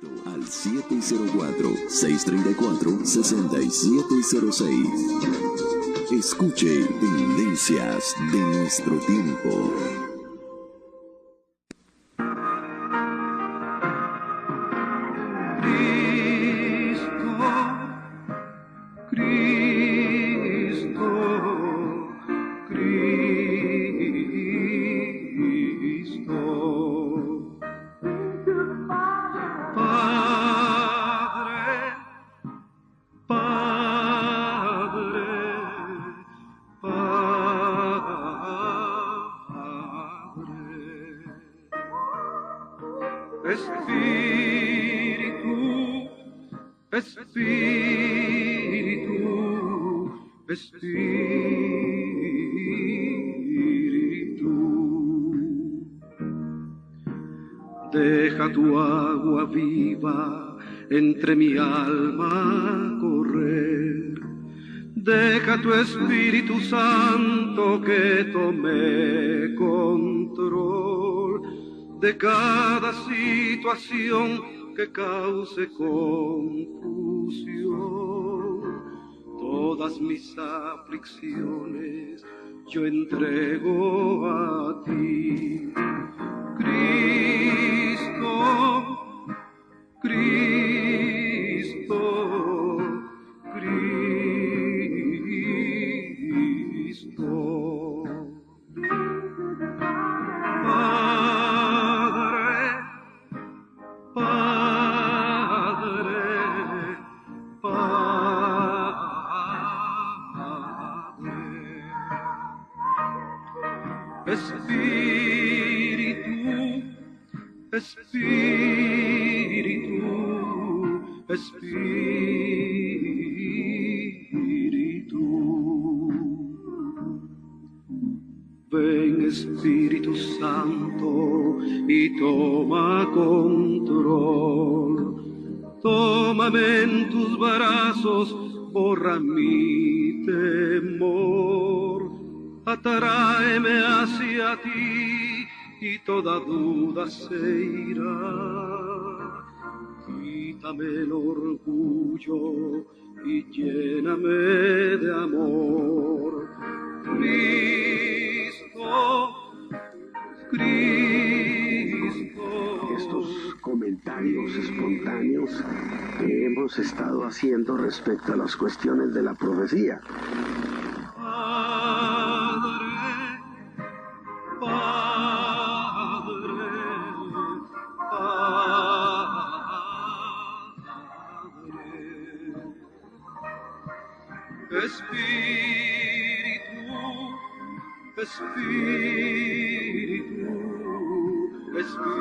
Cristo al 704-634-6706. Escuche Tendencias de nuestro tiempo. Deja tu agua viva entre mi alma correr. Deja tu Espíritu Santo que tome control de cada situación que cause confusión. Todas mis aflicciones yo entrego a ti. Cristo, Cristo, Cristo. Padre, Padre, Padre. Espíritu, Espíritu. Ven Espíritu Santo y toma control. Tómame en tus brazos, borra mi temor. Atráeme hacia ti y toda duda se irá. Quítame el orgullo y lléname de amor. Cristo, Cristo. Estos comentarios espontáneos que hemos estado haciendo respecto a las cuestiones de la profecía. Espíritu, Espíritu, Espíritu.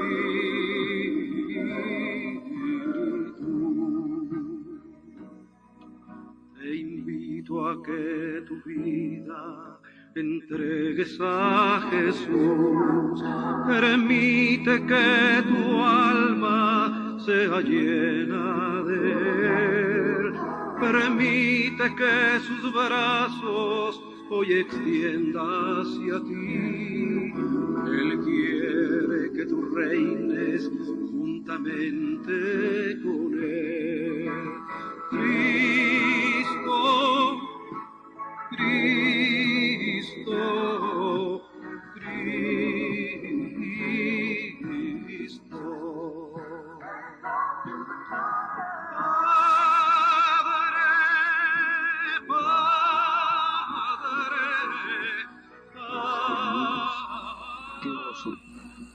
Te invito a que tu vida entregues a Jesús. Permite que tu alma sea llena de Él. Permite que sus brazos hoy extienda hacia ti. Él quiere que tú reines juntamente con Él. Cristo, Cristo, Cristo.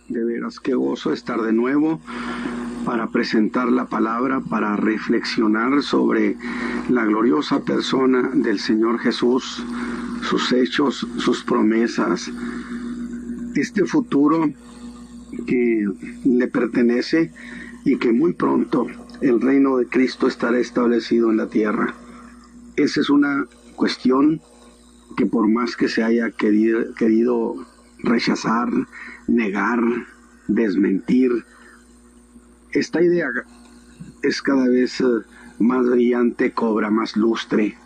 De veras, qué gozo estar de nuevo para presentar la palabra, para reflexionar sobre la gloriosa persona del Señor Jesús, sus hechos, sus promesas, este futuro que le pertenece y que muy pronto el reino de Cristo estará establecido en la tierra. Esa es una cuestión que por más que se haya querido rechazar, negar, desmentir, esta idea es cada vez más brillante, cobra más lustre,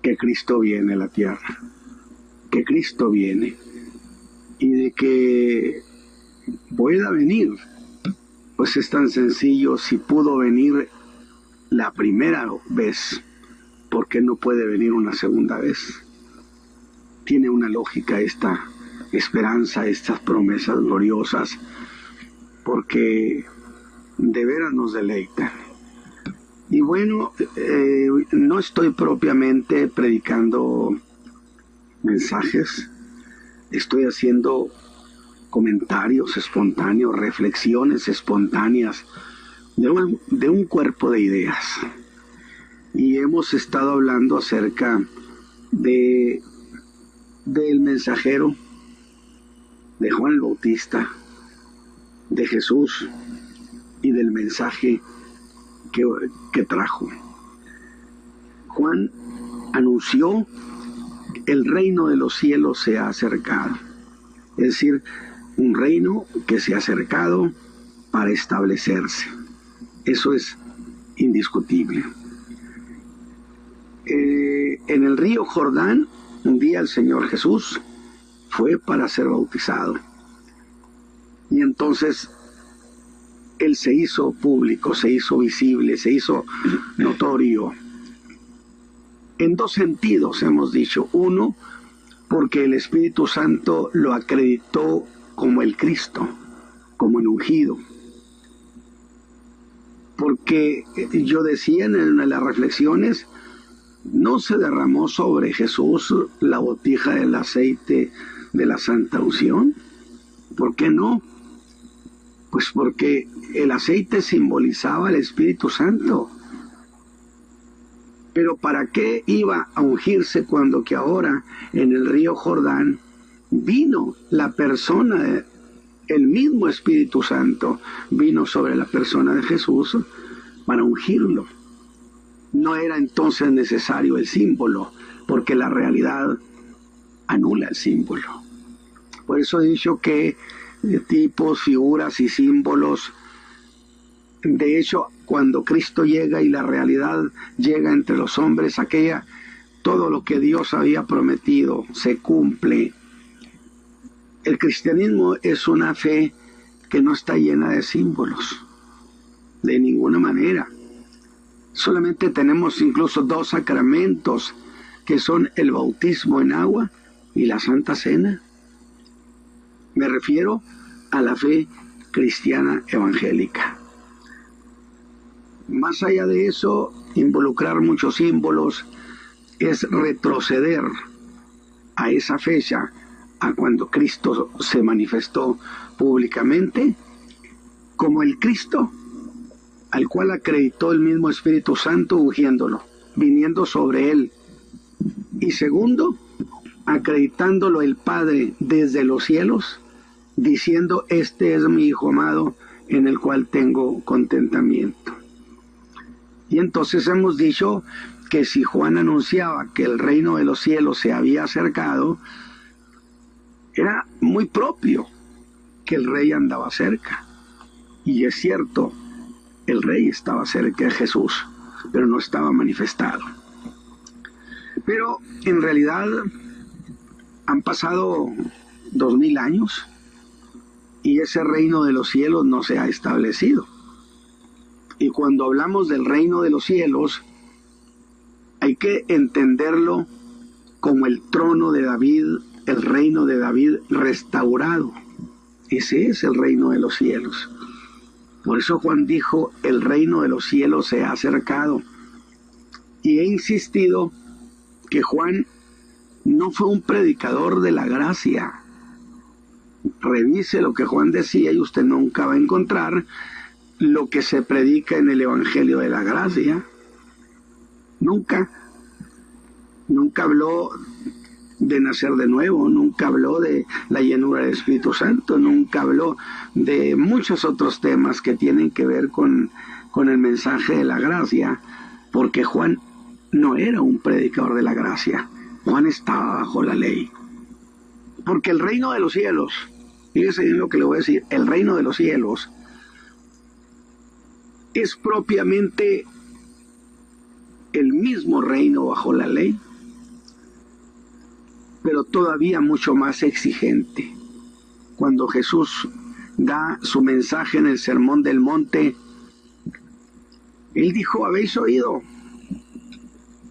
que Cristo viene a la tierra, que Cristo viene, y de que pueda venir Pues es tan sencillo: si pudo venir la primera vez, ¿por qué no puede venir una segunda vez? Tiene una lógica esta esperanza, estas promesas gloriosas, porque de veras nos deleitan. Y bueno, no estoy propiamente predicando mensajes, estoy haciendo comentarios espontáneos, reflexiones espontáneas de un cuerpo de ideas. Y hemos estado hablando acerca del mensajero, de Juan el Bautista, de Jesús y del mensaje que trajo. Juan anunció: el reino de los cielos se ha acercado. Es decir, un reino que se ha acercado para establecerse. Eso es indiscutible. En el río Jordán, un día el Señor Jesús fue para ser bautizado. Y entonces Él se hizo público, se hizo visible, se hizo notorio. En dos sentidos hemos dicho. Uno, porque el Espíritu Santo lo acreditó como el Cristo, como el ungido. Porque yo decía en las reflexiones, no se derramó sobre Jesús la botija del aceite de la santa unción. ¿Por qué no? Pues porque el aceite simbolizaba al Espíritu Santo. Pero ¿para qué iba a ungirse cuando que ahora en el río Jordán vino la persona, el mismo Espíritu Santo vino sobre la persona de Jesús para ungirlo? No era entonces necesario el símbolo, porque la realidad anula el símbolo. Por eso he dicho que tipos, figuras y símbolos, de hecho, cuando Cristo llega y la realidad llega entre los hombres, todo lo que Dios había prometido se cumple. El cristianismo es una fe que no está llena de símbolos, de ninguna manera. Solamente tenemos incluso dos sacramentos, que son el bautismo en agua y la Santa Cena. Me refiero a la fe cristiana evangélica. Más allá de eso, involucrar muchos símbolos es retroceder a esa fecha, a cuando Cristo se manifestó públicamente como el Cristo al cual acreditó el mismo Espíritu Santo ungiéndolo, viniendo sobre él. Y segundo, acreditándolo el Padre desde los cielos, diciendo: este es mi Hijo amado, en el cual tengo contentamiento. Y entonces hemos dicho que si Juan anunciaba que el reino de los cielos se había acercado, era muy propio que el rey andaba cerca. Y es cierto, el rey estaba cerca de Jesús, pero no estaba manifestado. Pero en realidad han pasado 2000 años y ese reino de los cielos no se ha establecido. Y cuando hablamos del reino de los cielos, hay que entenderlo como el trono de David, el reino de David restaurado. Ese es el reino de los cielos. Por eso Juan dijo: el reino de los cielos se ha acercado. Y he insistido que Juan no fue un predicador de la gracia. Revise lo que Juan decía y usted nunca va a encontrar lo que se predica en el Evangelio de la Gracia. Nunca habló de nacer de nuevo, nunca habló de la llenura del Espíritu Santo, nunca habló de muchos otros temas que tienen que ver con el mensaje de la gracia, porque Juan no era un predicador de la gracia. Juan estaba bajo la ley. Porque el reino de los cielos, fíjese bien lo que le voy a decir, el reino de los cielos es propiamente el mismo reino bajo la ley, pero todavía mucho más exigente. Cuando Jesús da su mensaje en el Sermón del Monte, él dijo: habéis oído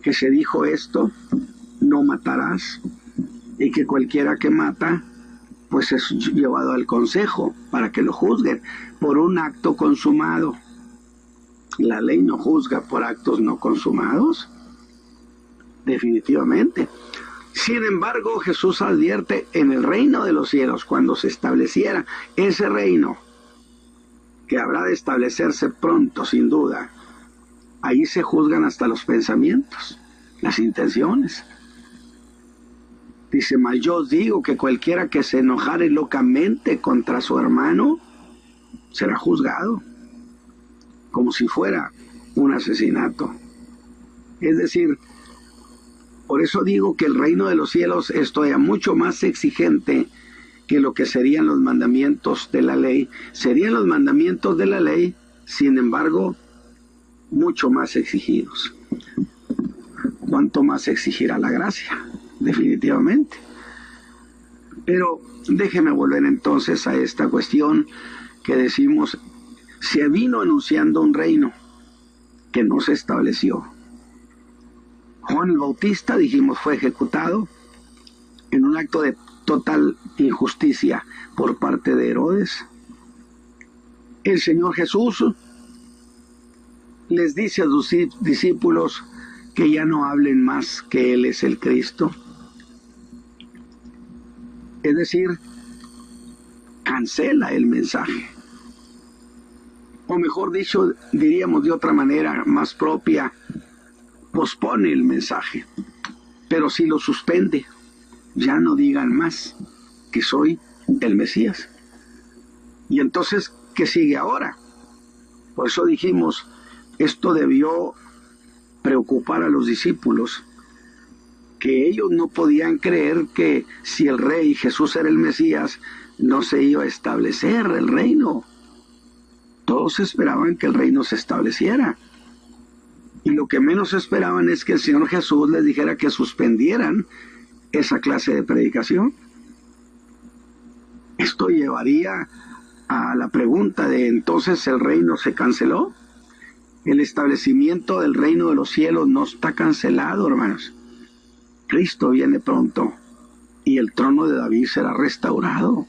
que se dijo esto, no matarás, y que cualquiera que mata, pues es llevado al consejo para que lo juzguen por un acto consumado. La ley no juzga por actos no consumados, definitivamente. Sin embargo, Jesús advierte: en el reino de los cielos, cuando se estableciera ese reino, que habrá de establecerse pronto, sin duda, ahí se juzgan hasta los pensamientos, las intenciones. Dice: mas yo os digo que cualquiera que se enojare locamente contra su hermano será juzgado como si fuera un asesinato. Es decir, por eso digo que el reino de los cielos es todavía mucho más exigente que lo que serían los mandamientos de la ley. Serían los mandamientos de la ley, sin embargo, mucho más exigidos. ¿Cuánto más exigirá la gracia? Definitivamente. Pero déjeme volver entonces a esta cuestión que decimos: se vino anunciando un reino que no se estableció. Juan el Bautista, dijimos, fue ejecutado en un acto de total injusticia por parte de Herodes. El Señor Jesús les dice a sus discípulos que ya no hablen más, que Él es el Cristo. Es decir, cancela el mensaje. O mejor dicho, diríamos de otra manera más propia, pospone el mensaje, pero sí lo suspende. Ya no digan más que soy el Mesías. Y entonces, ¿qué sigue ahora? Por eso dijimos, esto debió preocupar a los discípulos, que ellos no podían creer que si el rey Jesús era el Mesías, no se iba a establecer el reino. Todos esperaban que el reino se estableciera. Y lo que menos esperaban es que el Señor Jesús les dijera que suspendieran esa clase de predicación. Esto llevaría a la pregunta de: ¿entonces el reino se canceló? El establecimiento del reino de los cielos no está cancelado, hermanos. Cristo viene pronto y el trono de David será restaurado.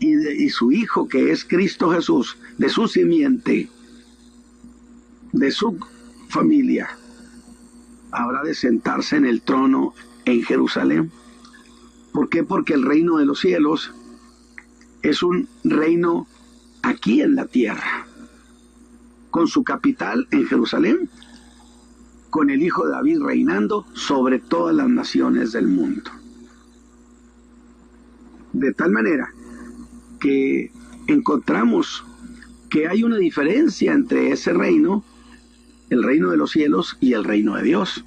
Y su Hijo, que es Cristo Jesús, de su simiente, de su familia, habrá de sentarse en el trono en Jerusalén. ¿Por qué? Porque el reino de los cielos es un reino aquí en la tierra, con su capital en Jerusalén, con el Hijo de David reinando sobre todas las naciones del mundo. De tal manera que encontramos que hay una diferencia entre ese reino, el reino de los cielos, y el reino de Dios.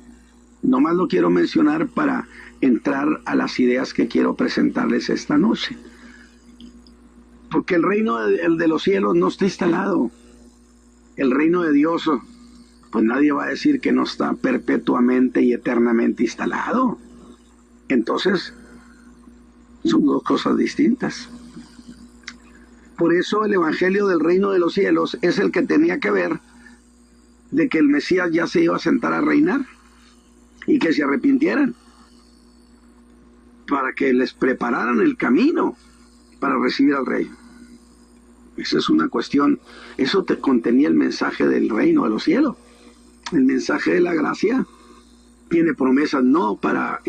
Nomás lo quiero mencionar para entrar a las ideas que quiero presentarles esta noche. Porque el reino de los cielos no está instalado. El reino de Dios, pues nadie va a decir que no está perpetuamente y eternamente instalado. Entonces, son dos cosas distintas. Por eso el evangelio del reino de los cielos es el que tenía que ver de que el Mesías ya se iba a sentar a reinar y que se arrepintieran para que les prepararan el camino para recibir al rey. Esa es una cuestión. Eso te contenía el mensaje del reino de los cielos. El mensaje de la gracia tiene promesas no para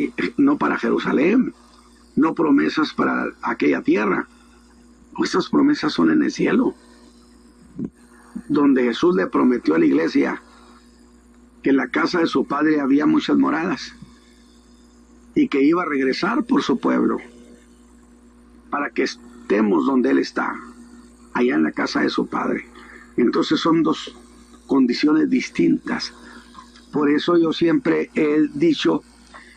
Jerusalén, no promesas para aquella tierra. Estas promesas son en el cielo, donde Jesús le prometió a la iglesia que en la casa de su Padre había muchas moradas y que iba a regresar por su pueblo para que estemos donde Él está, allá en la casa de su Padre. Entonces son dos condiciones distintas. Por eso yo siempre he dicho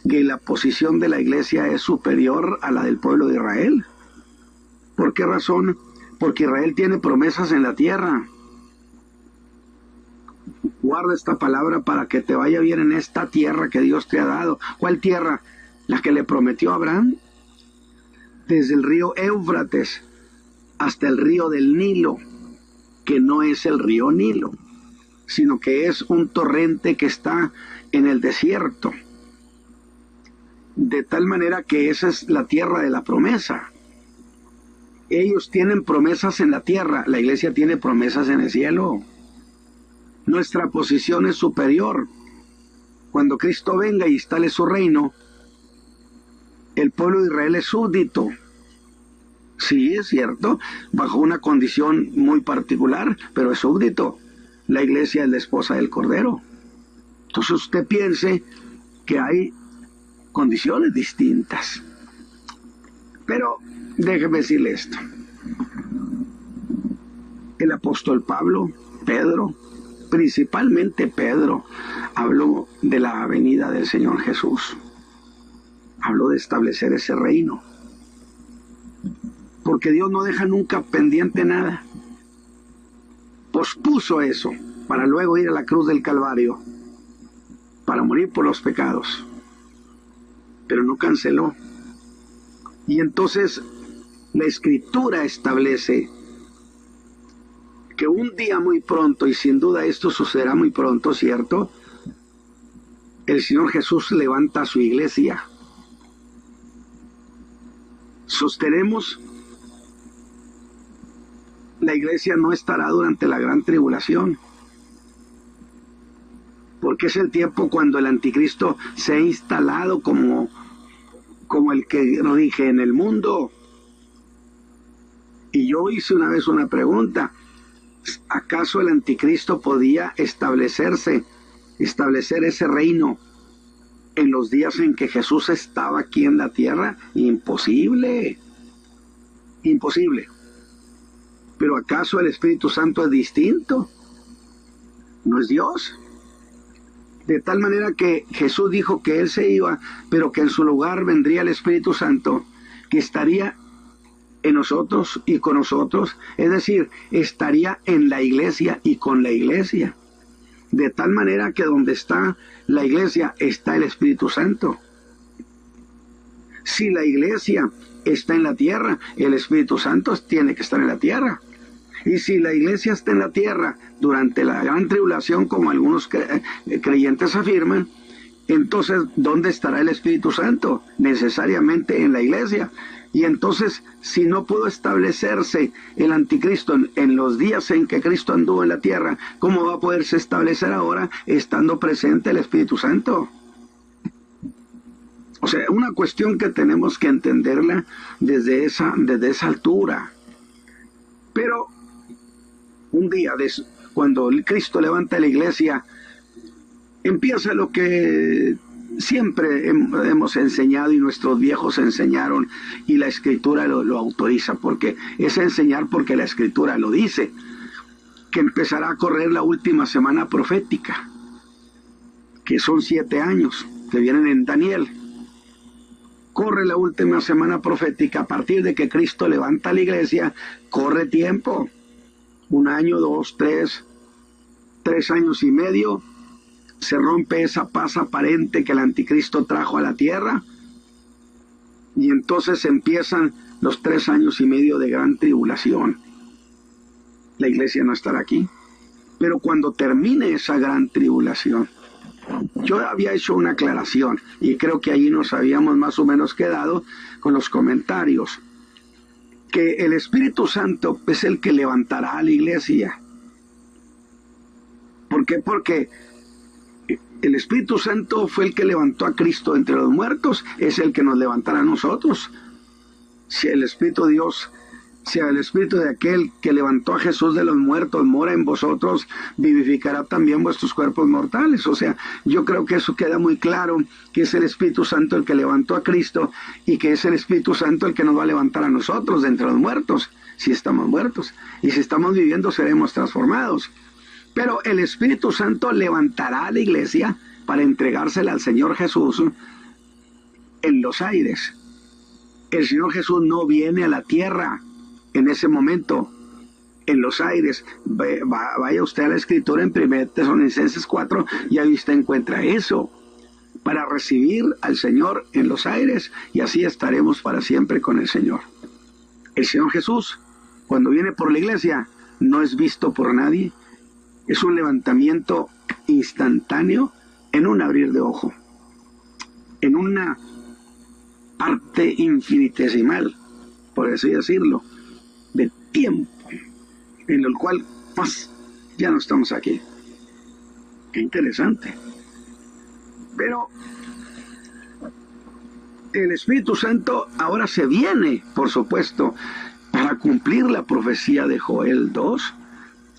que la posición de la iglesia es superior a la del pueblo de Israel. ¿Por qué razón? Porque Israel tiene promesas en la tierra. Guarda esta palabra para que te vaya bien en esta tierra que Dios te ha dado. ¿Cuál tierra? La que le prometió a Abraham. Desde el río Éufrates hasta el río del Nilo, que no es el río Nilo, sino que es un torrente que está en el desierto. De tal manera que esa es la tierra de la promesa. Ellos tienen promesas en la tierra, la iglesia tiene promesas en el cielo. Nuestra posición es superior. Cuando Cristo venga y instale su reino, el pueblo de Israel es súbdito. Sí, es cierto, bajo una condición muy particular, pero es súbdito. La iglesia es la esposa del Cordero. Entonces usted piense que hay condiciones distintas. Pero déjeme decirle esto. El apóstol Pablo, Pedro, principalmente Pedro, habló de la venida del Señor Jesús. Habló de establecer ese reino. Porque Dios no deja nunca pendiente nada. Pospuso eso para luego ir a la cruz del Calvario, para morir por los pecados. Pero no canceló. Y entonces la Escritura establece que un día muy pronto, y sin duda esto sucederá muy pronto, ¿cierto? El Señor Jesús levanta a su iglesia. Sostenemos, la iglesia no estará durante la gran tribulación, porque es el tiempo cuando el anticristo se ha instalado como el que rige en el mundo. Y yo hice una vez una pregunta: ¿acaso el anticristo podía establecer ese reino en los días en que Jesús estaba aquí en la tierra? Imposible, imposible. ¿Pero acaso el Espíritu Santo es distinto? ¿No es Dios? De tal manera que Jesús dijo que Él se iba, pero que en su lugar vendría el Espíritu Santo, que estaría en nosotros y con nosotros, es decir, estaría en la iglesia y con la iglesia. De tal manera que donde está la iglesia está el Espíritu Santo. Si la iglesia está en la tierra, el Espíritu Santo tiene que estar en la tierra. Y si la iglesia está en la tierra durante la gran tribulación, como algunos creyentes afirman, entonces, ¿dónde estará el Espíritu Santo? Necesariamente en la iglesia. Y entonces, si no pudo establecerse el anticristo en los días en que Cristo anduvo en la tierra, ¿cómo va a poderse establecer ahora estando presente el Espíritu Santo? O sea, una cuestión que tenemos que entenderla desde esa altura. Pero un día, cuando Cristo levanta la iglesia, empieza lo que siempre hemos enseñado y nuestros viejos enseñaron, y la Escritura lo autoriza, porque es enseñar porque la Escritura lo dice, que empezará a correr la última semana profética, que son 7 años, que vienen en Daniel. Corre la última semana profética a partir de que Cristo levanta la iglesia, corre tiempo, 1 año, 2, 3 años y medio, se rompe esa paz aparente que el anticristo trajo a la tierra, y entonces empiezan los 3 años y medio de gran tribulación. La iglesia no estará aquí, pero cuando termine esa gran tribulación, yo había hecho una aclaración, y creo que ahí nos habíamos más o menos quedado con los comentarios, que el Espíritu Santo es el que levantará a la iglesia. ¿Por qué? Porque el Espíritu Santo fue el que levantó a Cristo entre los muertos, es el que nos levantará a nosotros. Si el Espíritu de Dios, si el Espíritu de aquel que levantó a Jesús de los muertos mora en vosotros, vivificará también vuestros cuerpos mortales. O sea, yo creo que eso queda muy claro, que es el Espíritu Santo el que levantó a Cristo, y que es el Espíritu Santo el que nos va a levantar a nosotros de entre los muertos, si estamos muertos. Y si estamos viviendo, seremos transformados. Pero el Espíritu Santo levantará a la iglesia para entregársela al Señor Jesús en los aires. El Señor Jesús no viene a la tierra en ese momento, en los aires. Vaya usted a la Escritura en 1 Tesalonicenses 4, y ahí usted encuentra eso, para recibir al Señor en los aires, y así estaremos para siempre con el Señor. El Señor Jesús cuando viene por la iglesia, no es visto por nadie. Es un levantamiento instantáneo en un abrir de ojo, en una parte infinitesimal, por así decirlo, de tiempo, en el cual pues, ya no estamos aquí. Qué interesante. Pero el Espíritu Santo ahora se viene, por supuesto, para cumplir la profecía de Joel 2,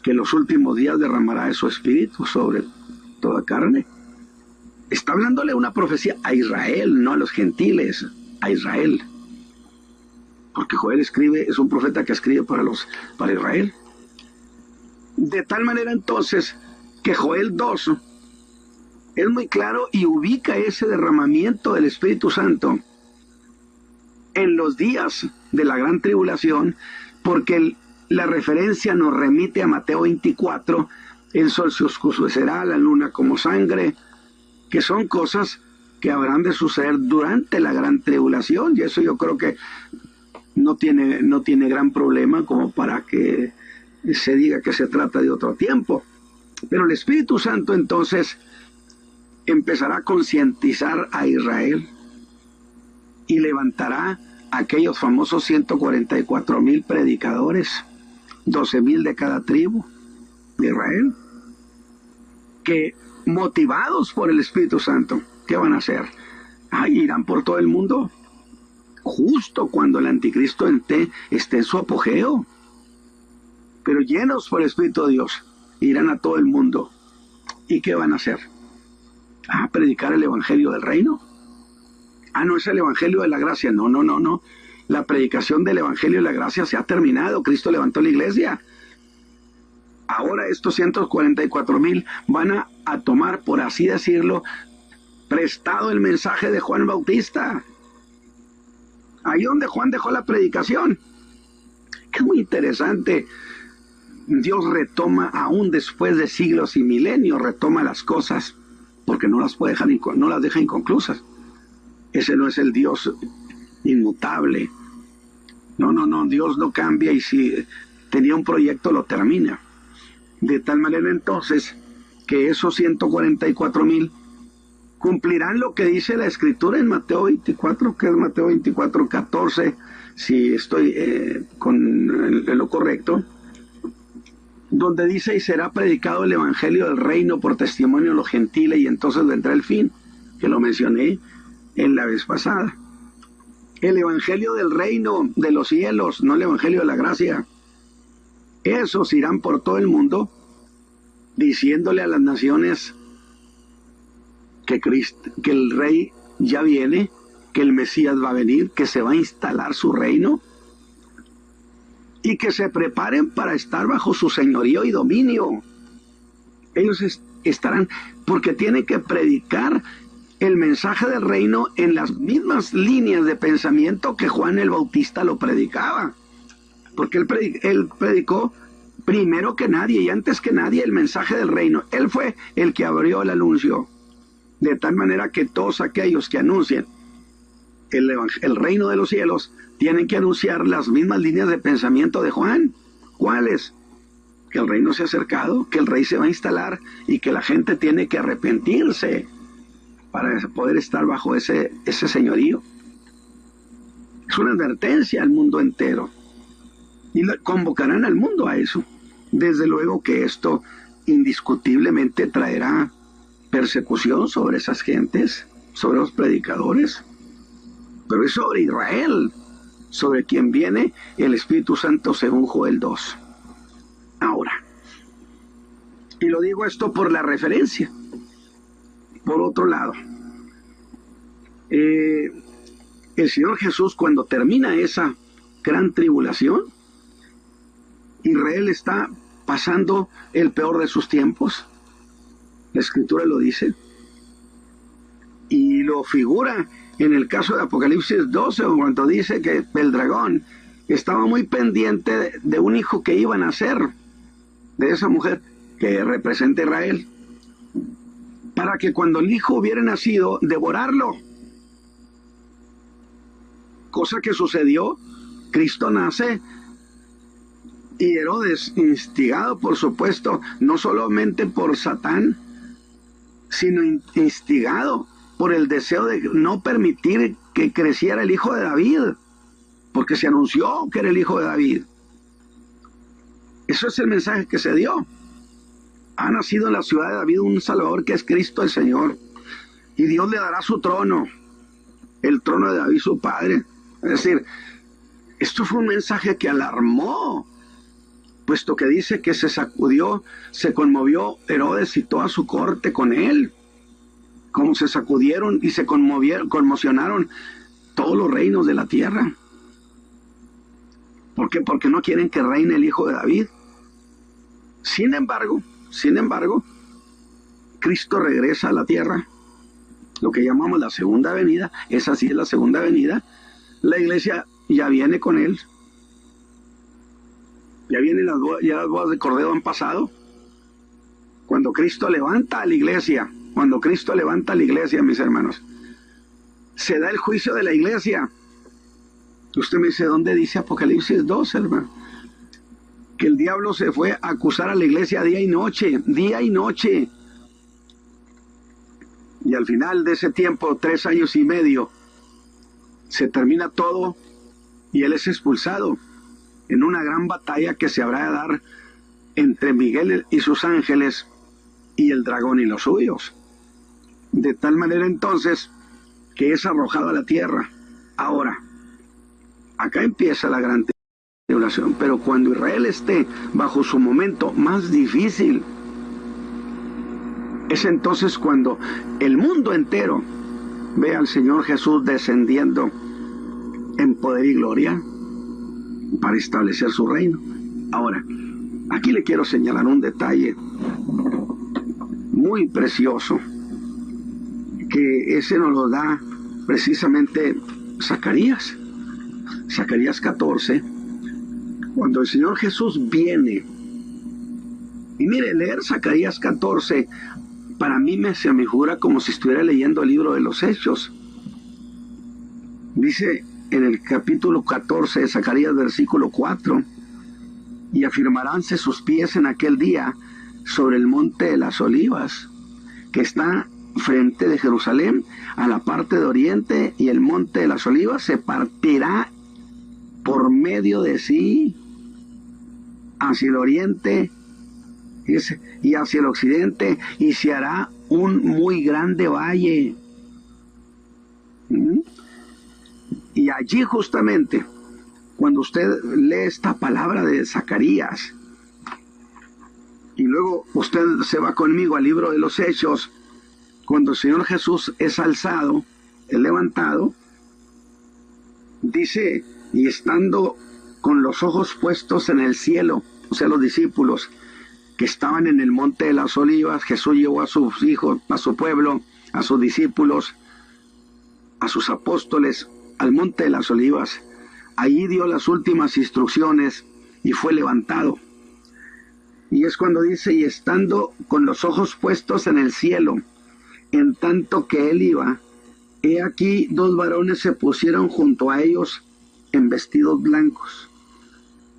que en los últimos días derramará de su Espíritu sobre toda carne. Está hablándole una profecía a Israel, no a los gentiles, a Israel. Porque Joel es un profeta que escribe para Israel. De tal manera entonces que Joel 2 es muy claro y ubica ese derramamiento del Espíritu Santo en los días de la gran tribulación, porque la referencia nos remite a Mateo 24, el sol se oscurecerá, la luna como sangre, que son cosas que habrán de suceder durante la gran tribulación, y eso yo creo que no tiene gran problema como para que se diga que se trata de otro tiempo. Pero el Espíritu Santo entonces empezará a concientizar a Israel y levantará aquellos famosos 144,000 predicadores, 12,000 de cada tribu de Israel, que motivados por el Espíritu Santo, ¿qué van a hacer? Irán por todo el mundo, justo cuando el anticristo esté en su apogeo, pero llenos por el Espíritu de Dios, irán a todo el mundo. ¿Y qué van a hacer? Predicar el Evangelio del Reino. No es el Evangelio de la Gracia. No. La predicación del Evangelio de la Gracia se ha terminado. Cristo levantó la iglesia. Ahora estos 144,000 van a tomar, por así decirlo, prestado el mensaje de Juan Bautista. Ahí donde Juan dejó la predicación. Que es muy interesante. Dios retoma, aún después de siglos y milenios, retoma las cosas, porque no las deja inconclusas. Ese no es el Dios inmutable. No, Dios no cambia, y si tenía un proyecto lo termina. De tal manera entonces que esos 144,000 cumplirán lo que dice la Escritura en Mateo 24, que es Mateo 24, 14, si estoy en lo correcto, donde dice: y será predicado el Evangelio del Reino por testimonio a los gentiles, y entonces vendrá el fin, que lo mencioné en la vez pasada. El Evangelio del Reino de los cielos, no el Evangelio de la Gracia. Esos irán por todo el mundo diciéndole a las naciones que el Rey ya viene, que el Mesías va a venir, que se va a instalar su reino, y que se preparen para estar bajo su señorío y dominio. Ellos estarán, porque tienen que predicar el mensaje del reino en las mismas líneas de pensamiento que Juan el Bautista lo predicaba. Porque él predicó primero que nadie y antes que nadie el mensaje del reino. Él fue el que abrió el anuncio. De tal manera que todos aquellos que anuncien el reino de los cielos tienen que anunciar las mismas líneas de pensamiento de Juan. ¿Cuáles? Que el reino se ha acercado, que el rey se va a instalar y que la gente tiene que arrepentirse para poder estar bajo ese señorío. Es una advertencia al mundo entero. Y convocarán al mundo a eso. Desde luego que esto indiscutiblemente traerá persecución sobre esas gentes, sobre los predicadores, pero es sobre Israel, sobre quien viene el Espíritu Santo según Joel 2. Ahora, y lo digo esto por la referencia. Por otro lado, el Señor Jesús, cuando termina esa gran tribulación, Israel está pasando el peor de sus tiempos. La Escritura lo dice. Y lo figura en el caso de Apocalipsis 12, cuando dice que el dragón estaba muy pendiente de un hijo que iba a nacer de esa mujer que representa a Israel, para que cuando el hijo hubiera nacido, devorarlo. Cosa que sucedió. Cristo nace Y Herodes, instigado por supuesto, no solamente por Satán, sino instigado por el deseo de no permitir que creciera el hijo de David, porque se anunció que era el hijo de David. Eso es el mensaje que se dio. Ha nacido en la ciudad de David un Salvador que es Cristo el Señor, y Dios le dará su trono, el trono de David su padre. Es decir, esto fue un mensaje que alarmó, puesto que dice que se sacudió, se conmovió Herodes y toda su corte con él, como se sacudieron y se conmocionaron todos los reinos de la tierra. ¿Por qué? Porque no quieren que reine el hijo de David. Sin embargo, Cristo regresa a la tierra, lo que llamamos la segunda venida. Esa sí es la segunda venida. La iglesia ya viene con él. Ya vienen las bodas de Cordero han pasado. Cuando Cristo levanta a la iglesia, mis hermanos, se da el juicio de la iglesia. Usted me dice, ¿dónde dice Apocalipsis 2, hermano? Que el diablo se fue a acusar a la iglesia día y noche. Y al final de ese tiempo, 3 años y medio, se termina todo y él es expulsado en una gran batalla que se habrá de dar entre Miguel y sus ángeles y el dragón y los suyos. De tal manera entonces que es arrojado a la tierra. Ahora, acá empieza la gran tribulación, pero cuando Israel esté bajo su momento más difícil, es entonces cuando el mundo entero ve al Señor Jesús descendiendo en poder y gloria para establecer su reino. Ahora, aquí le quiero señalar un detalle muy precioso, que ese nos lo da precisamente Zacarías 14, cuando el Señor Jesús viene. Y mire, leer Zacarías 14 para mí se me figura como si estuviera leyendo el libro de los Hechos. Dice en el capítulo 14 de Zacarías, versículo 4, y afirmaránse sus pies en aquel día sobre el monte de las Olivas, que está frente de Jerusalén a la parte de oriente, y el monte de las Olivas se partirá por medio de sí hacia el oriente y hacia el occidente, y se hará un muy grande valle. Y allí justamente, cuando usted lee esta palabra de Zacarías, y luego usted se va conmigo al libro de los Hechos, cuando el Señor Jesús es alzado, es levantado, dice, y estando con los ojos puestos en el cielo, o sea, los discípulos que estaban en el monte de las Olivas, Jesús llevó a sus hijos, a su pueblo, a sus discípulos, a sus apóstoles, al monte de las Olivas. Allí dio las últimas instrucciones y fue levantado. Y es cuando dice, y estando con los ojos puestos en el cielo, en tanto que él iba, he aquí 2 varones se pusieron junto a ellos en vestidos blancos,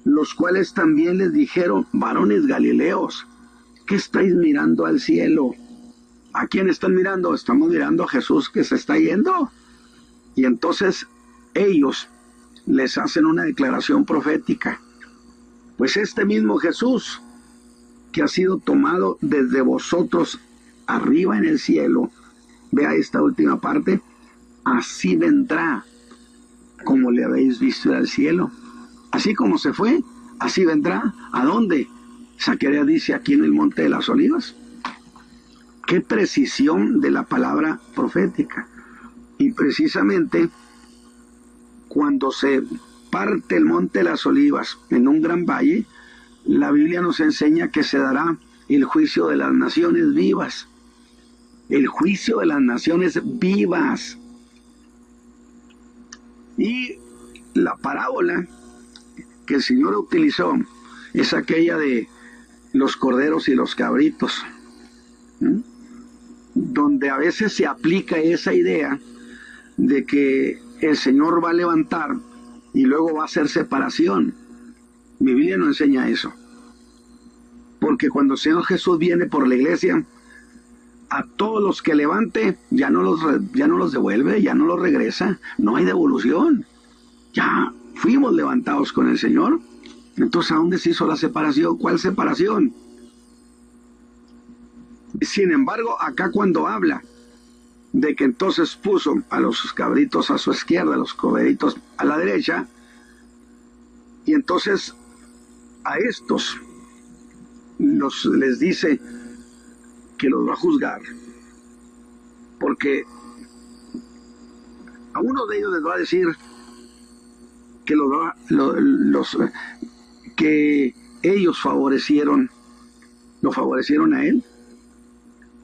los cuales también les dijeron, varones galileos, ¿qué estáis mirando al cielo? ¿A quién están mirando? Estamos mirando a Jesús que se está yendo. Y entonces ellos les hacen una declaración profética. Pues este mismo Jesús, que ha sido tomado desde vosotros arriba en el cielo, vea esta última parte, así vendrá como le habéis visto ir al cielo. Así como se fue, así vendrá. ¿A dónde? Zacarías dice, aquí en el monte de las Olivas. Qué precisión de la palabra profética. Y precisamente cuando se parte el monte de las Olivas en un gran valle, la Biblia nos enseña que se dará el juicio de las naciones vivas. El juicio de las naciones vivas. Y la parábola que el Señor utilizó es aquella de los corderos y los cabritos, donde a veces se aplica esa idea de que el Señor va a levantar y luego va a hacer separación Mi Biblia no enseña eso. Porque cuando el Señor Jesús viene por la iglesia, a todos los que levante, ya no los devuelve, ya no los regresa. No hay devolución. Ya fuimos levantados con el Señor. Entonces, ¿a dónde se hizo la separación? ¿Cuál separación? Sin embargo, acá cuando habla de que entonces puso a los cabritos a su izquierda, a los corderitos a la derecha, y entonces a estos les dice que los va a juzgar, porque a uno de ellos les va a decir que que ellos lo favorecieron a él.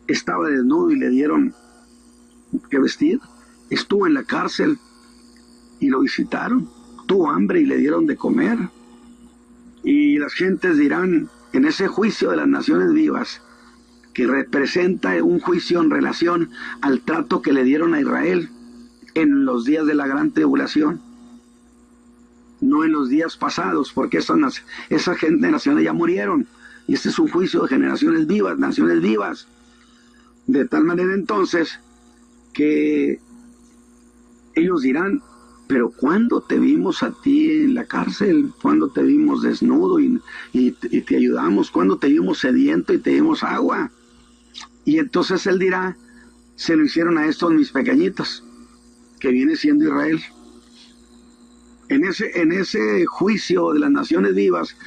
Estaba desnudo y le dieron que vestir. Estuvo en la cárcel y lo visitaron. Tuvo hambre y le dieron de comer. Y las gentes dirán en ese juicio de las naciones vivas, que representa un juicio en relación al trato que le dieron a Israel en los días de la gran tribulación, no en los días pasados, porque esa generaciones ya murieron, y este es un juicio de generaciones vivas, naciones vivas, de tal manera entonces que ellos dirán: pero ¿cuándo te vimos a ti en la cárcel? ¿Cuándo te vimos desnudo y te ayudamos? ¿Cuándo te vimos sediento y te dimos agua? Y entonces él dirá: se lo hicieron a estos mis pequeñitos, que viene siendo Israel. En ese juicio de las naciones vivas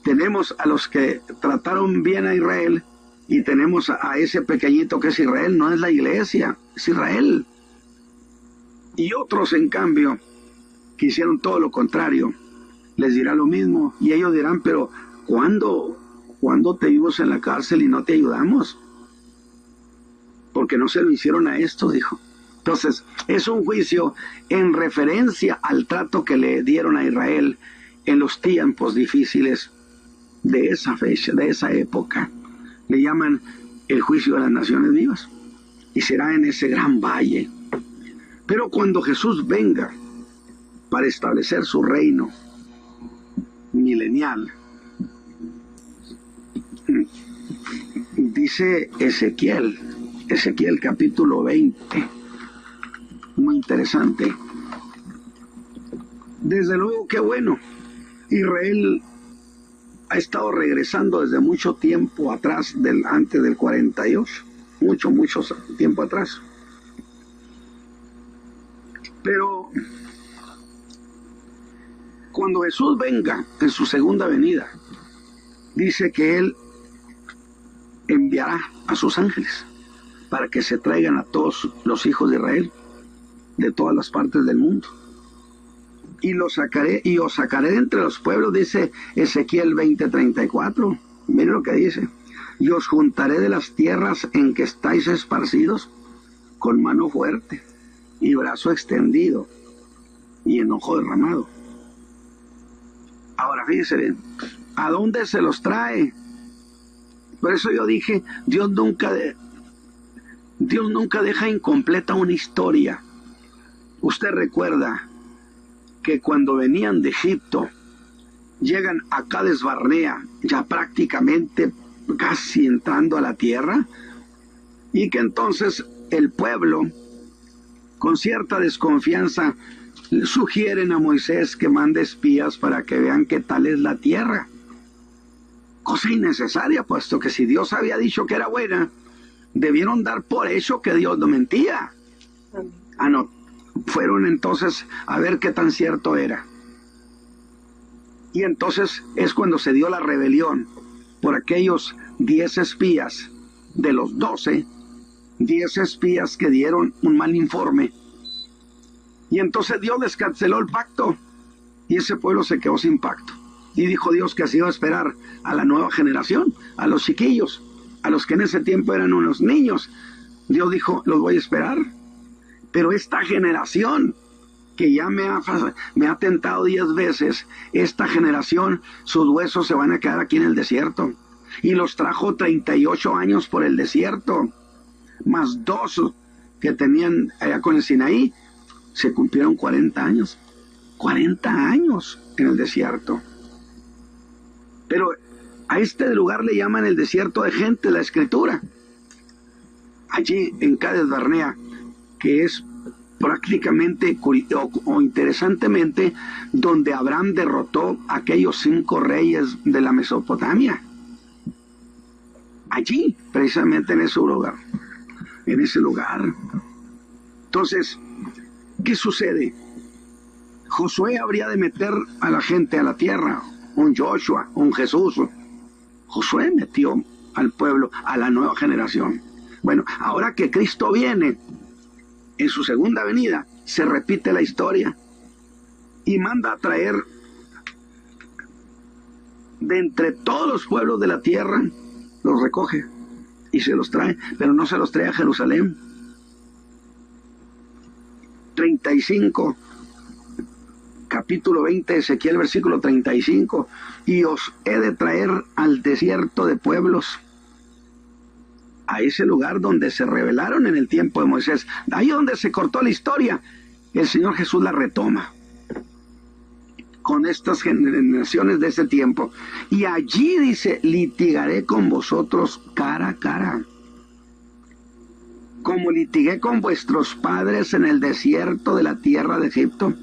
tenemos a los que trataron bien a Israel, y tenemos a ese pequeñito que es Israel. No es la iglesia, es Israel. Y otros, en cambio, que hicieron todo lo contrario, les dirá lo mismo. Y ellos dirán: pero ¿cuándo te vimos en la cárcel y no te ayudamos? Porque no se lo hicieron a estos, dijo. Entonces, es un juicio en referencia al trato que le dieron a Israel en los tiempos difíciles de esa fecha, de esa época. Le llaman el juicio de las naciones vivas. Y será en ese gran valle. Pero cuando Jesús venga para establecer su reino milenial, dice Ezequiel capítulo 20, muy interesante. Desde luego que bueno, Israel ha estado regresando desde mucho tiempo atrás, antes del 42, mucho tiempo atrás. Pero cuando Jesús venga en su segunda venida, dice que Él enviará a sus ángeles para que se traigan a todos los hijos de Israel de todas las partes del mundo. Y os sacaré de entre los pueblos, dice Ezequiel 20:34. Miren lo que dice: y os juntaré de las tierras en que estáis esparcidos con mano fuerte y brazo extendido y enojo derramado. Ahora fíjense bien, ¿a dónde se los trae? Por eso yo dije, Dios nunca deja incompleta una historia. Usted recuerda que cuando venían de Egipto, llegan a Cades Barnea, ya prácticamente casi entrando a la tierra, y que entonces el pueblo, con cierta desconfianza, sugieren a Moisés que mande espías para que vean qué tal es la tierra. Cosa innecesaria, puesto que si Dios había dicho que era buena, debieron dar por hecho que Dios no mentía. No, fueron entonces a ver qué tan cierto era. Y entonces es cuando se dio la rebelión por aquellos 10 espías de los 12, 10 espías que dieron un mal informe. Y entonces Dios les canceló el pacto y ese pueblo se quedó sin pacto. Y dijo Dios que se iba a esperar a la nueva generación, a los chiquillos, a los que en ese tiempo eran unos niños. Dios dijo: los voy a esperar. Pero esta generación que ya me ha tentado 10 veces, esta generación, sus huesos se van a quedar aquí en el desierto. Y los trajo 38 años por el desierto, más 2 que tenían allá con el Sinaí. Se cumplieron 40 años. 40 años en el desierto. Pero a este lugar le llaman el desierto de gente, la Escritura. Allí en Cades Barnea, que es prácticamente o interesantemente donde Abraham derrotó a aquellos 5 reyes de la Mesopotamia. Allí, precisamente en ese lugar. En ese lugar. Entonces, ¿qué sucede? Josué habría de meter a la gente a la tierra, un Joshua, un Jesús. Josué metió al pueblo, a la nueva generación. Bueno, ahora que Cristo viene, en su segunda venida, se repite la historia y manda a traer de entre todos los pueblos de la tierra, los recoge y se los trae, pero no se los trae a Jerusalén. 35, capítulo 20 de Ezequiel, versículo 35, y os he de traer al desierto de pueblos, a ese lugar donde se rebelaron en el tiempo de Moisés, ahí donde se cortó la historia, el Señor Jesús la retoma con estas generaciones de ese tiempo, y allí dice, litigaré con vosotros cara a cara, como litigué con vuestros padres en el desierto de la tierra de Egipto,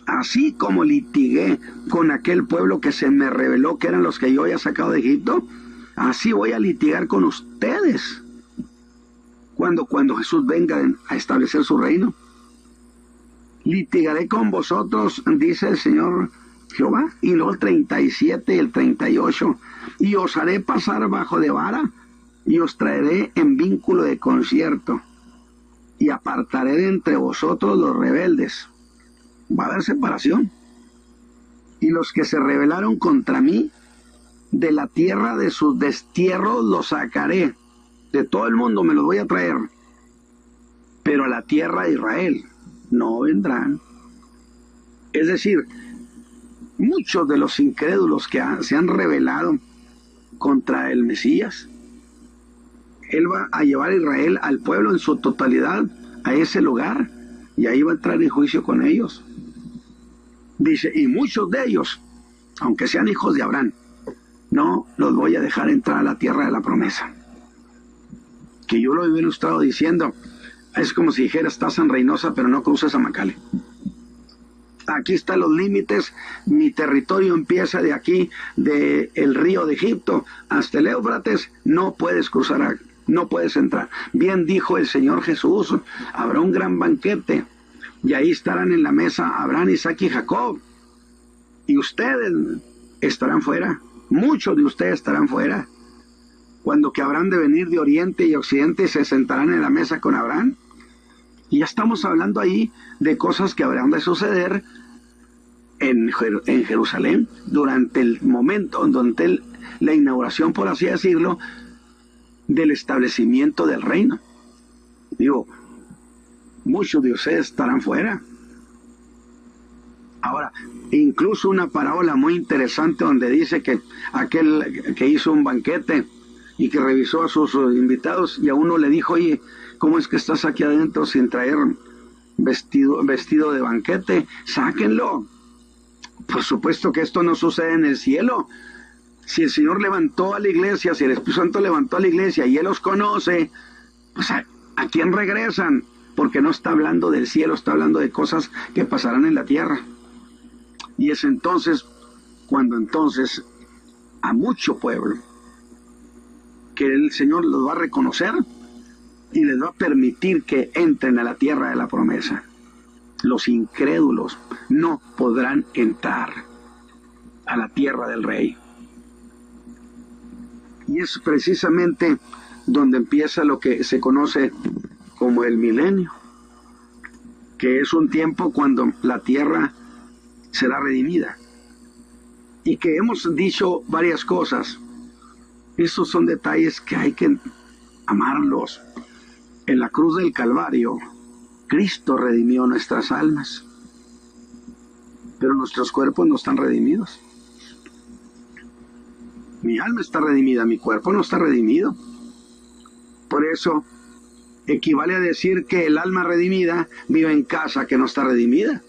así como litigué con aquel pueblo que se me rebeló, que eran los que yo había sacado de Egipto, así voy a litigar con ustedes cuando Jesús venga a establecer su reino. Litigaré con vosotros, dice el Señor Jehová. Y luego el 37 y el 38, y os haré pasar bajo de vara, y os traeré en vínculo de concierto, y apartaré de entre vosotros los rebeldes. Va a haber separación. Y los que se rebelaron contra mí, de la tierra de sus destierros los sacaré. De todo el mundo me los voy a traer. Pero a la tierra de Israel no vendrán. Es decir, muchos de los incrédulos que se han rebelado contra el Mesías, Él va a llevar a Israel, al pueblo en su totalidad, a ese lugar, y ahí va a entrar en juicio con ellos. Dice, y muchos de ellos, aunque sean hijos de Abraham, no los voy a dejar entrar a la tierra de la promesa. Que yo lo he ilustrado diciendo, es como si dijera, estás en Reynosa, pero no cruces a Macale. Aquí están los límites, mi territorio empieza de aquí, del río de Egipto hasta el Éufrates, no puedes cruzar, no puedes entrar. Bien dijo el Señor Jesús, habrá un gran banquete, y ahí estarán en la mesa Abraham, Isaac y Jacob, y ustedes estarán fuera, muchos de ustedes estarán fuera, cuando que habrán de venir de oriente y occidente, se sentarán en la mesa con Abraham. Y ya estamos hablando ahí de cosas que habrán de suceder en Jerusalén durante el momento, durante la inauguración, por así decirlo, del establecimiento del reino. Digo, muchos de ustedes estarán fuera. Ahora, incluso una parábola muy interesante donde dice que aquel que hizo un banquete y que revisó a sus invitados, y a uno le dijo, oye, ¿cómo es que estás aquí adentro sin traer vestido de banquete? Sáquenlo. Por supuesto que esto no sucede en el cielo. Si el Señor levantó a la iglesia, si el Espíritu Santo levantó a la iglesia y Él los conoce, pues ¿a quién regresan? Porque no está hablando del cielo, está hablando de cosas que pasarán en la tierra. Y es entonces, cuando entonces a mucho pueblo, que el Señor los va a reconocer y les va a permitir que entren a la tierra de la promesa. Los incrédulos no podrán entrar a la tierra del Rey. Y es precisamente donde empieza lo que se conoce como el milenio, que es un tiempo cuando la tierra será redimida. Y que hemos dicho varias cosas. Estos son detalles que hay que amarlos. En la cruz del Calvario, Cristo redimió nuestras almas, pero nuestros cuerpos no están redimidos. Mi alma está redimida, mi cuerpo no está redimido. Por eso equivale a decir que el alma redimida vive en casa que no está redimida.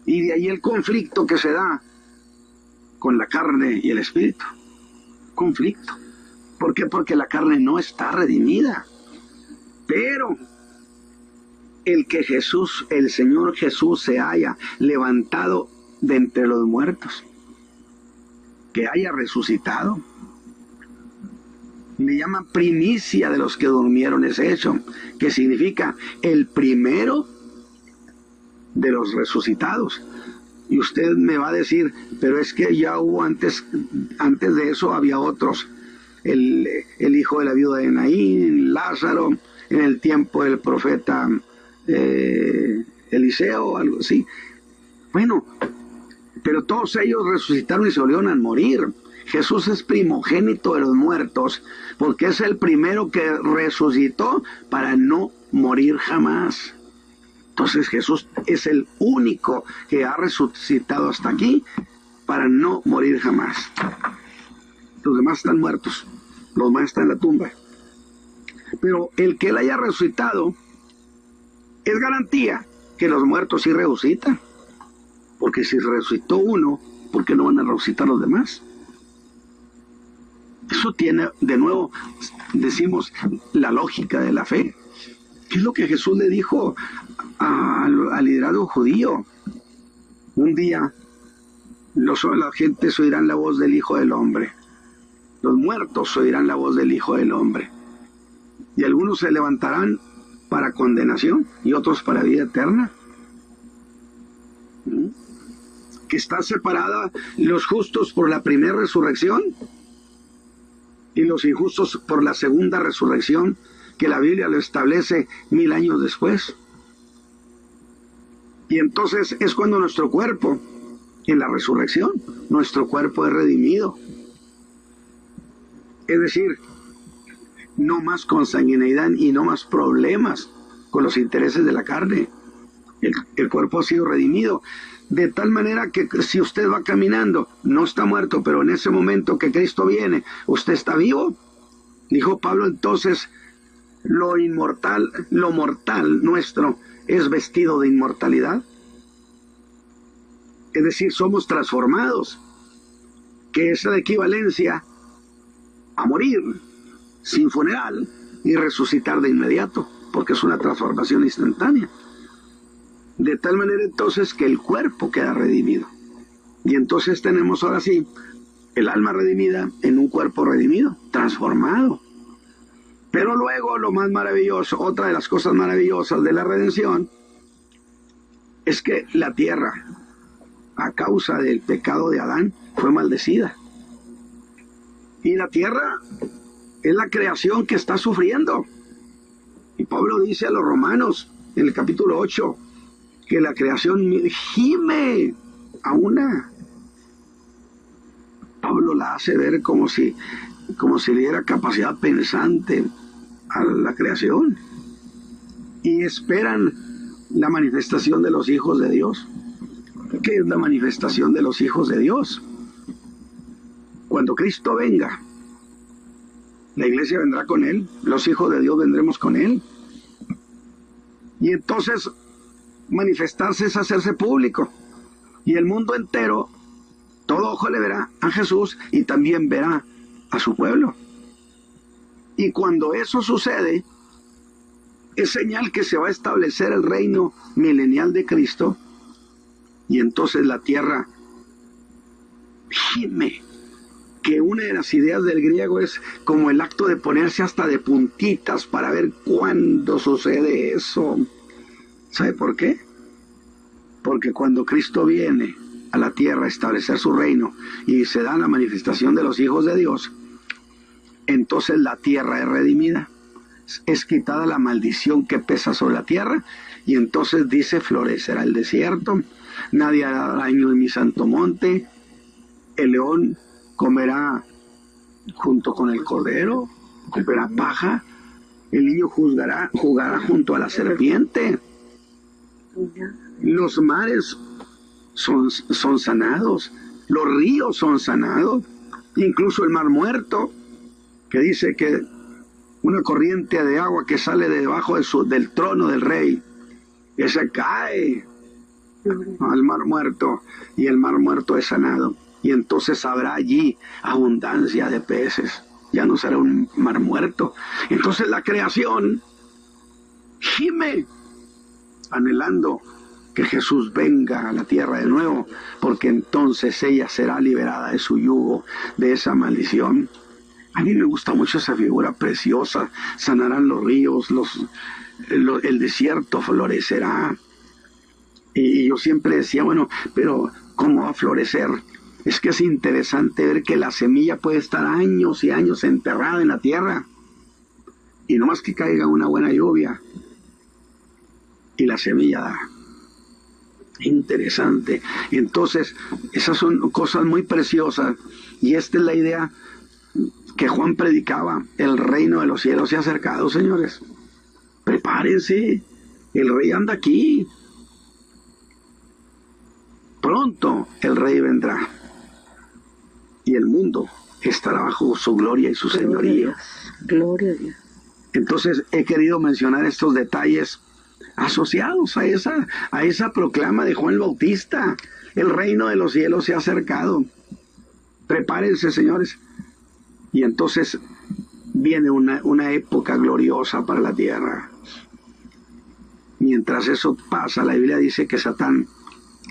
Y de ahí el conflicto que se da con la carne y el espíritu. Conflicto. ¿Por qué? Porque la carne no está redimida. Pero el que Jesús, el Señor Jesús, se haya levantado de entre los muertos, que haya resucitado, le llaman primicia de los que durmieron, ese hecho, que significa el primero de los resucitados. Y usted me va a decir, pero es que ya hubo antes de eso había otros, el hijo de la viuda de Naín, Lázaro, en el tiempo del profeta Eliseo, algo así. Bueno, pero todos ellos resucitaron y se volvieron a morir. Jesús es primogénito de los muertos, porque es el primero que resucitó para no morir jamás. Entonces Jesús es el único que ha resucitado hasta aquí para no morir jamás. Los demás están muertos, los demás están en la tumba. Pero el que él haya resucitado es garantía que los muertos sí resucitan. Porque si resucitó uno, ¿por qué no van a resucitar los demás? Eso tiene, de nuevo, decimos, la lógica de la fe. ¿Qué es lo que Jesús le dijo al liderazgo judío? Un día la gente oirán la voz del Hijo del Hombre. Los muertos oirán la voz del Hijo del Hombre. Y algunos se levantarán para condenación y otros para vida eterna. Que están separados los justos por la primera resurrección y los injustos por la segunda resurrección, que la Biblia lo establece 1000 años después. Y entonces es cuando nuestro cuerpo, en la resurrección, nuestro cuerpo es redimido. Es decir, no más consanguineidad y no más problemas con los intereses de la carne. El cuerpo ha sido redimido. De tal manera que si usted va caminando, no está muerto, pero en ese momento que Cristo viene, usted está vivo. Dijo Pablo, entonces, lo mortal nuestro es vestido de inmortalidad. Es decir, somos transformados, que es la equivalencia a morir sin funeral y resucitar de inmediato, porque es una transformación instantánea. De tal manera entonces que el cuerpo queda redimido. Y entonces tenemos ahora sí el alma redimida en un cuerpo redimido, transformado. Pero luego lo más maravilloso, otra de las cosas maravillosas de la redención, es que la tierra, a causa del pecado de Adán, fue maldecida. Y la tierra es la creación que está sufriendo. Y Pablo dice a los romanos en el capítulo 8, que la creación gime a una. Pablo la hace ver como si le diera capacidad pensante a la creación. Y esperan la manifestación de los hijos de Dios. ¿Qué es la manifestación de los hijos de Dios? Cuando Cristo venga, la iglesia vendrá con Él, los hijos de Dios vendremos con Él. Y entonces manifestarse es hacerse público. Y el mundo entero, todo ojo le verá a Jesús y también verá a su pueblo. Y cuando eso sucede, es señal que se va a establecer el reino milenial de Cristo. Y entonces la tierra gime. Que una de las ideas del griego es como el acto de ponerse hasta de puntitas para ver cuándo sucede eso. ¿Sabe por qué? Porque cuando Cristo viene a la tierra a establecer su reino y se da la manifestación de los hijos de Dios, entonces la tierra es redimida. Es quitada la maldición que pesa sobre la tierra y entonces dice: florecerá el desierto, nadie hará daño en mi santo monte, el león comerá junto con el cordero, comerá paja, el niño jugará junto a la serpiente, los mares son sanados, los ríos son sanados, incluso el mar muerto, que dice que una corriente de agua que sale de debajo del trono del rey, esa cae al mar muerto y el mar muerto es sanado. y entonces habrá allí abundancia de peces. Ya no será un mar muerto. Entonces la creación gime, anhelando que Jesús venga a la tierra de nuevo, porque entonces ella será liberada de su yugo, de esa maldición. A mí me gusta mucho esa figura preciosa. Sanarán los ríos, el desierto florecerá. Y yo siempre decía, bueno, pero ¿cómo va a florecer? Es que es interesante ver que la semilla puede estar años y años enterrada en la tierra, y no más que caiga una buena lluvia y la semilla da. Interesante. Entonces, esas son cosas muy preciosas, y esta es la idea que Juan predicaba. El reino de los cielos se ha acercado, señores. Prepárense, el rey anda aquí. Pronto el rey vendrá, y el mundo estará bajo su gloria y su señorío. Gloria a Dios. Entonces he querido mencionar estos detalles asociados a esa proclama de Juan el Bautista. El reino de los cielos se ha acercado. Prepárense, señores. Y entonces viene una época gloriosa para la tierra. Mientras eso pasa, la Biblia dice que Satán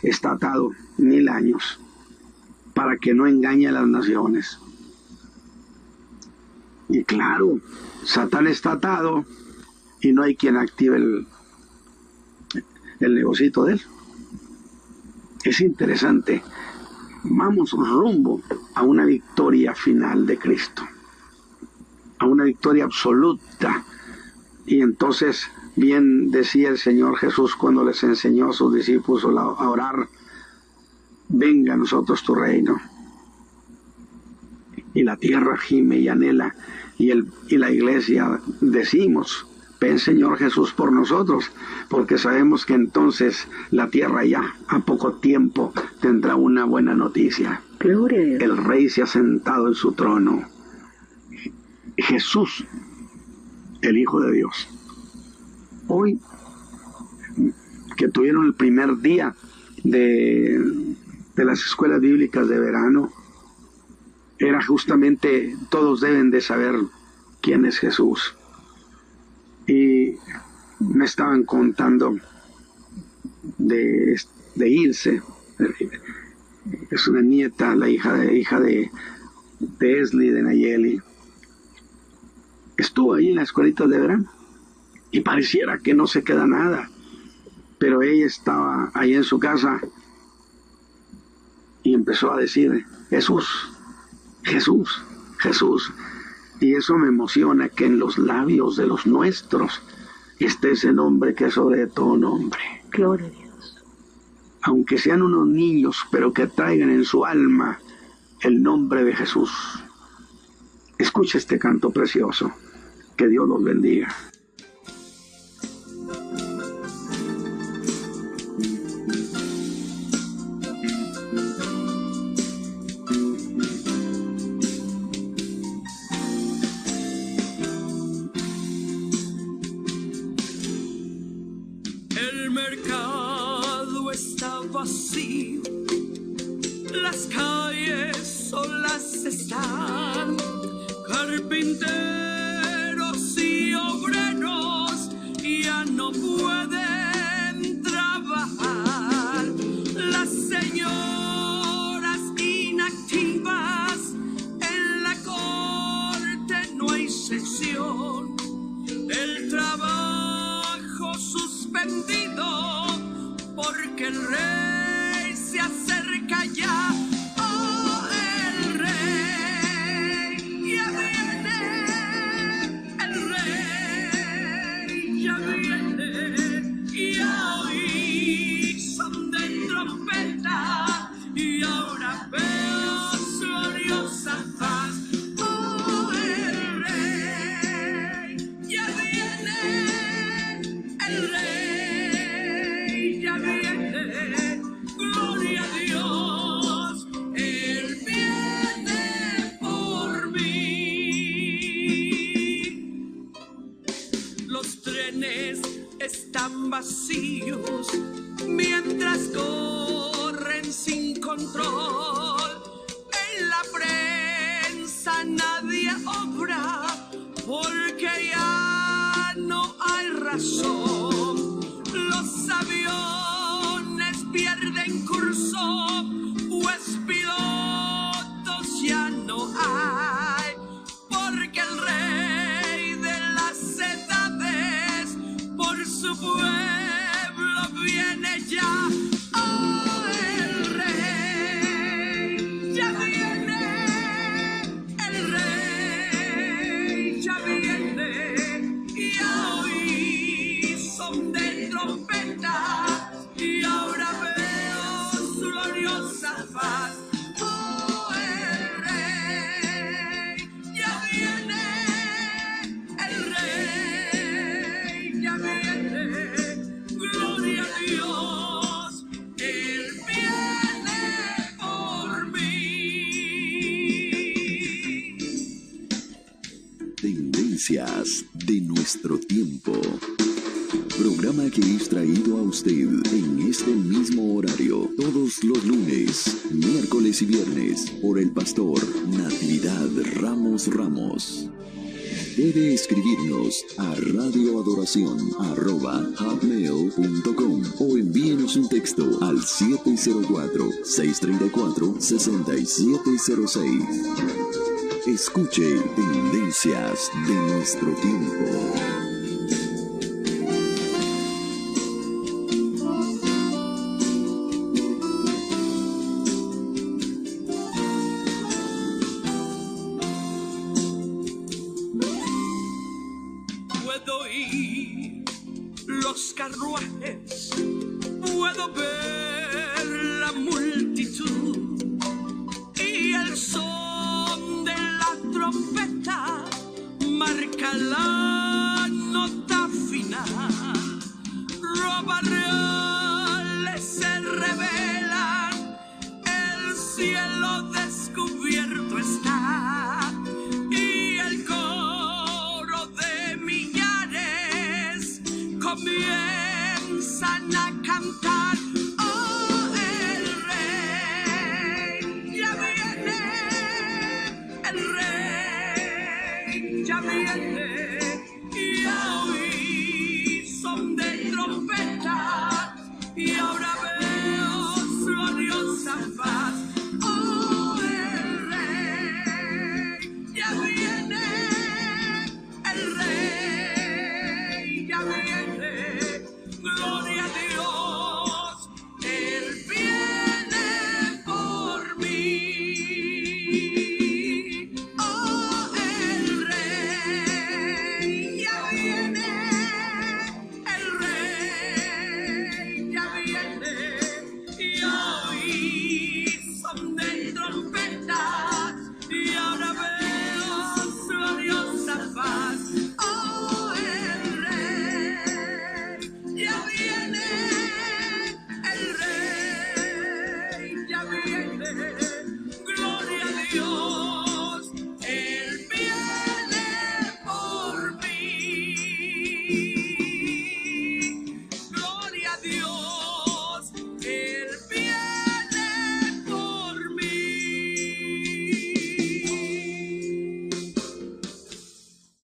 está atado 1000 años para que no engañe a las naciones. Y claro, Satán está atado y no hay quien active el negocito de él. Es interesante. Vamos rumbo a una victoria final de Cristo, a una victoria absoluta. Y entonces, bien decía el Señor Jesús cuando les enseñó a sus discípulos a orar: venga a nosotros tu reino. Y la tierra gime y anhela, y la iglesia decimos: ven, Señor Jesús, por nosotros, porque sabemos que entonces la tierra ya a poco tiempo tendrá una buena noticia. Gloria a Dios. El rey se ha sentado en su trono. Jesús, el Hijo de Dios. Hoy, que tuvieron el primer día de las escuelas bíblicas de verano, era justamente, todos deben de saber quién es Jesús. Y me estaban contando de Ilse. Es una nieta, la hija de Esli, de Nayeli. Estuvo ahí en las escuelitas de verano y pareciera que no se queda nada, pero ella estaba ahí en su casa y empezó a decir: Jesús, Jesús, Jesús. Y eso me emociona, que en los labios de los nuestros esté ese nombre que es sobre todo nombre. Gloria a Dios. Aunque sean unos niños, pero que traigan en su alma el nombre de Jesús. Escucha este canto precioso. Que Dios los bendiga. El mercado está vacío, las calles solas están, carpinteros y obreros ya no pueden trabajar, las señoras inactivas en la corte no hay sección, el trabajo suspendido porque el rey se acerca ya. Oh, el rey ya viene, el rey ya viene, ya oí son de trompeta y ahora veo su gloriosa paz. Oh, el rey ya viene, el rey ya viene, gloria a Dios, Él viene por mí. Los trenes están vacíos mientras corren sin control obra, porque ya no hay razón. Los aviones pierden curso, pues pilotos ya no hay, porque el rey de las edades por su pueblo viene ya. Oh, el rey ya viene, el rey ya viene, y hoy son de trompeta, y ahora veo su gloriosa faz. Oh, el rey ya viene, el rey ya viene, gloria a Dios, él viene por mí. Tendencias de nuestro tiempo. Programa que es traído a usted en este mismo horario todos los lunes, miércoles y viernes por el pastor Natividad Ramos Ramos. Puede escribirnos a radioadoración@hotmail.com o envíenos un texto al 704-634-6706. Escuche Tendencias de nuestro tiempo. Puedo oír los carruajes, puedo ver la multitud y el son de la trompeta marca la nota final. Robarreales se revelan, el cielo descubierto está y el coro de millares comienzan a cantar. Oh, el rey ya viene, el rey ya viene, y hoy son de trompeta, y ahora veo su gloriosa faz. Oh, el rey ya viene, el rey